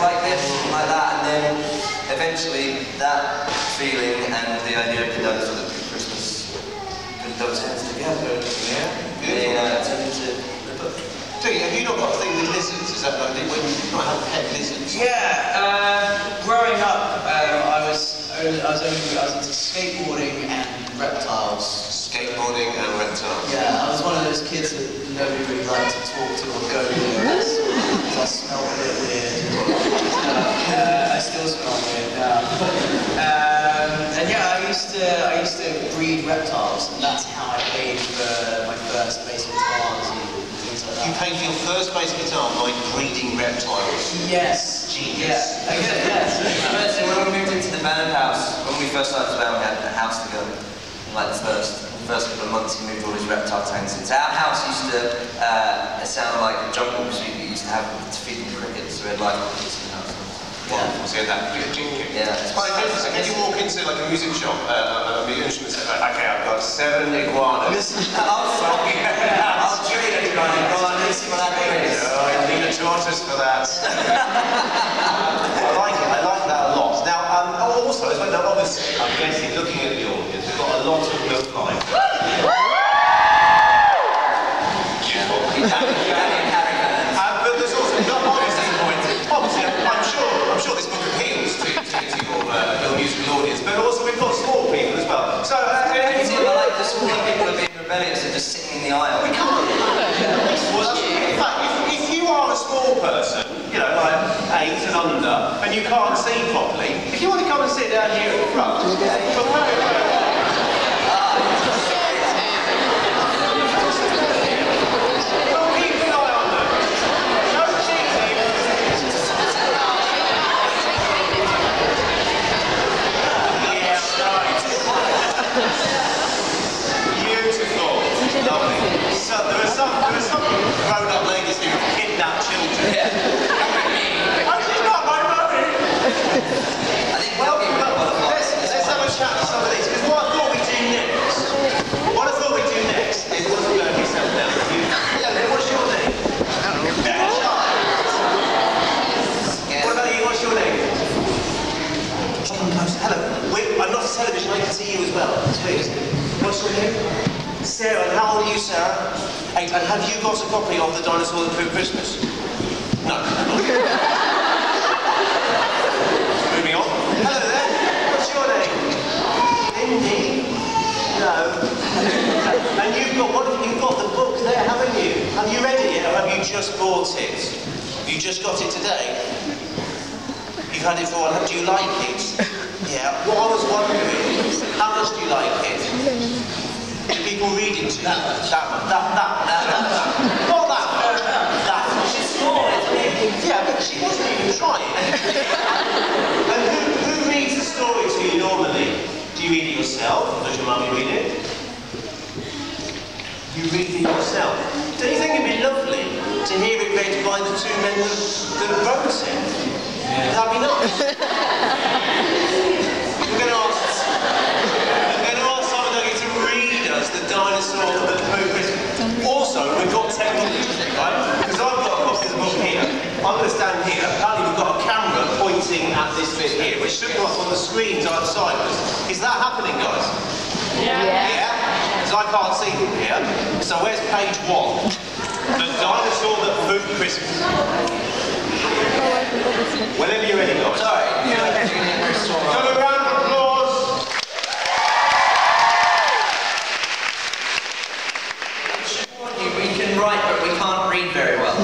like this, like that, and then eventually that feeling and the idea of the dinosaur that took Christmas put those hands together. Yeah, they turned into the book. Have you not got a thing with lizards? Is that like when you not have pet lizards? Yeah, growing up, I was into skateboarding and reptiles. Skateboarding and reptiles. Yeah, I was one of those kids that nobody really liked to talk to or go near us because I smelled a bit weird. I still smell weird now. And yeah, I used to breed reptiles, and that's how I paid for my first bass guitars and things like that. You paid for your first bass guitar by breeding reptiles? Yes. Genius. Yeah. Yes. So when we moved into the band house, when we first started the band, we had a house together. Like the first couple of months, he moved all his reptile tanks into our house. Used to sound like a jungle because we used to have to feed them crickets, so we had like crickets in the house. Yeah. So that yeah. It's quite interesting. Can you walk into like a music shop and the instrument say, okay, I've got 7 iguanas. I'll trade an iguana. See what I mean? I need a tortoise for that. I like it. I like that a lot. Now, also, as well, obviously, I'm guessing, looking at the audience, we've got a lot of McFly. But there's also obviously, I'm sure this book appeals to your musical audience, but also we've got small people as well. So, like the small people are being rebellious and just sitting in the aisle. We can't. In fact, if you are a small person, you know, like 8 and under, and you can't see properly, if you want to come and sit down here at the front, grown-up ladies who kidnap children. Yeah. Actually, not my money. I think let's have a chat to some of these, because what I thought we'd do next is what's going to be settled down with you. Hello, what's your name? What about you? What's your name? Hello. I'm not a television, I can see you as well. Please. What's your name? Sarah. And how old are you, Sarah? 8. And have you got a copy of The Dinosaur That Proved Christmas? No. Moving on. Hello there. What's your name? Lindy? No. And you've got the book there, haven't you? Have you read it yet, or have you just bought it? You just got it today? You've had it for a while. Do you like it? Yeah. What I was wondering, how much do you like it? Do people read it to you? That much. Not that much. That much. She's small, isn't it? Yeah, but she wasn't even trying. And who reads the story to you normally? Do you read it yourself, or does your mummy read it? You read it yourself. Don't you think it'd be lovely to hear it read by the 2 men that wrote it? Yeah. That'd be nice. We're going to ask somebody to read us The Dinosaur That Proved Christmas. Also, we've got technology, right? Because I've got a copy of the book here. I'm going to stand here. Apparently we've got a camera pointing at this bit here, which should go up on the screens outside us. Is that happening, guys? Yeah. Yeah? Because I can't see from here. So where's page 1? The Dinosaur That Proved Christmas. Whenever you're ready, guys. Sorry. Come a round of applause. We can write, but we can't read very well.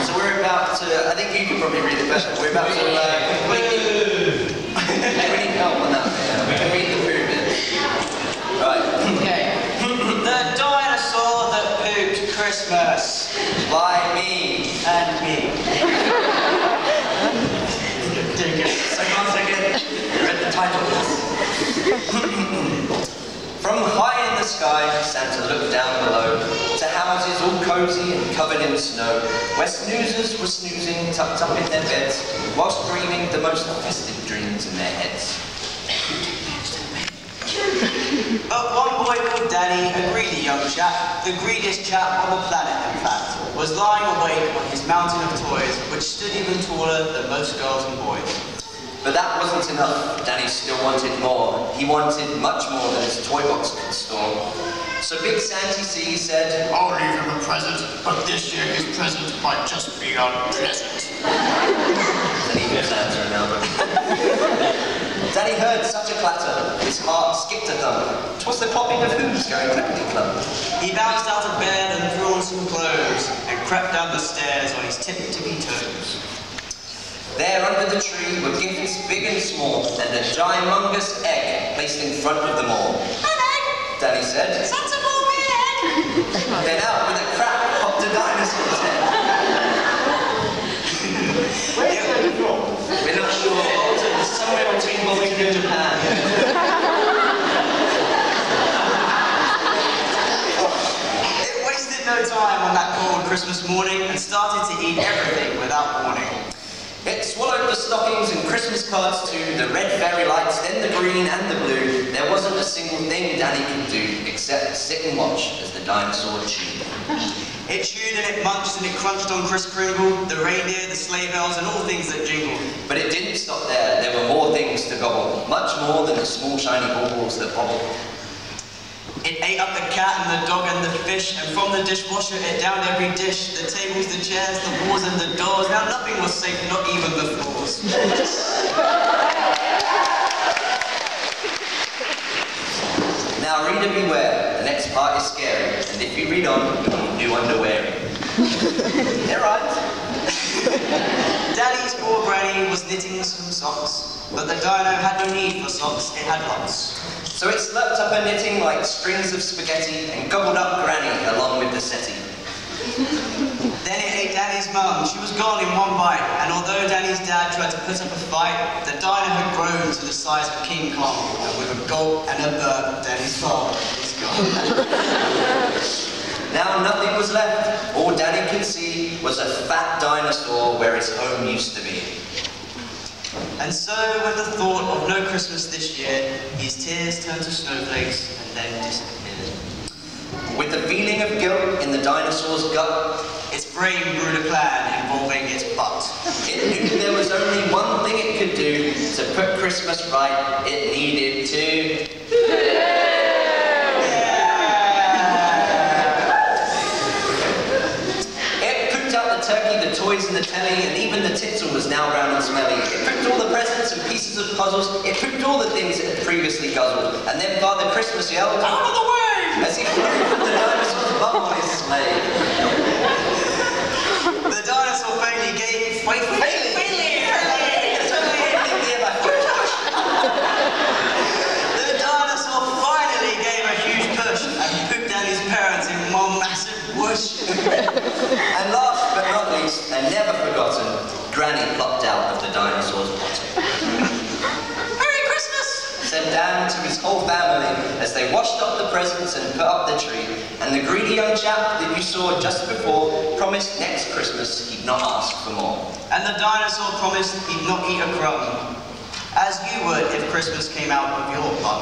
So we're about to, I think you can probably read it better. We're about to completely... we need help on that. Yeah. We can read the poo bit. Right. Okay. The Dinosaur That Pooped Christmas. By me. And me. Second. Read the title. From high in the sky, Santa looked down below to houses all cozy and covered in snow, where snoozers were snoozing, tucked up in their beds, whilst dreaming the most festive dreams in their heads. But one boy called Danny, a greedy young chap, the greediest chap on the planet, in fact. was lying awake on his mountain of toys, which stood even taller than most girls and boys. But that wasn't enough. Danny still wanted more. He wanted much more than his toy box could store. So Big Santy C said, I'll leave him a present, but this year his present might just be unpleasant. Then he gives Santa an album. Danny heard such a clatter, his heart skipped a thump. 'Twas the popping of hooves going clickety-clump. He bounced out of bed and threw on some clothes, and crept down the stairs on his tippy toes. There under the tree were gifts big and small, and a gymongous egg placed in front of them all. An egg! Danny said. Santa brought me an egg! Then out with a crack popped a dinosaur's head. Where's Santa from? We're not sure. Somewhere between Wellington and Japan. It wasted no time on that cold Christmas morning and started to eat everything without warning. It swallowed the stockings and Christmas cards too, the red fairy lights, then the green and the blue. There wasn't a single thing Danny could do except sit and watch as the dinosaur chewed. It chewed and it munched and it crunched on Kris Kringle, the reindeer, the sleigh bells, and all things that jingle. But it didn't stop there. There were more things to gobble, much more than the small shiny baubles that bobble. It ate up the cat and the dog and the fish, and from the dishwasher it downed every dish, the tables, the chairs, the walls and the doors. Now nothing was safe, not even the floors. Now reader beware, the next part is scary, and if you read on, you'll need new underwear. They're right. Daddy's poor granny was knitting some socks, but the dino had no need for socks, it had lots. So it slurped up her knitting like strings of spaghetti and gobbled up Granny along with the settee. Then it ate Danny's mum. She was gone in one bite, and although Danny's dad tried to put up a fight, the dino had grown to the size of King Kong, and with a gulp and a burp, Danny's father was gone. Now nothing was left. All Danny could see was a fat dinosaur where his home used to be. And so, with the thought of no Christmas this year, his tears turned to snowflakes and then disappeared. With the feeling of guilt in the dinosaur's gut, its brain brewed a plan involving its butt. it knew there was only one thing it could do to put Christmas right. It needed to... turkey, the toys and the telly, and even the tinsel was now brown and smelly. It pooped all the presents and pieces of puzzles. It pooped all the things it had previously guzzled. And then Father Christmas yelled, "Out of the way!" as he flew from the dinosaur's bum on his sleigh. The dinosaur faintly gave... The dinosaur finally gave a huge push and pooped down his parents in one massive whoosh. And last but not least, and never forgotten, Granny plopped out of the dinosaur's bottom. Merry Christmas! Said Dan to his whole family as they washed up the presents and put up the tree. And the greedy young chap that you saw just before promised next Christmas he'd not ask for more. And the dinosaur promised he'd not eat a crumb, as you would if Christmas came out of your bum.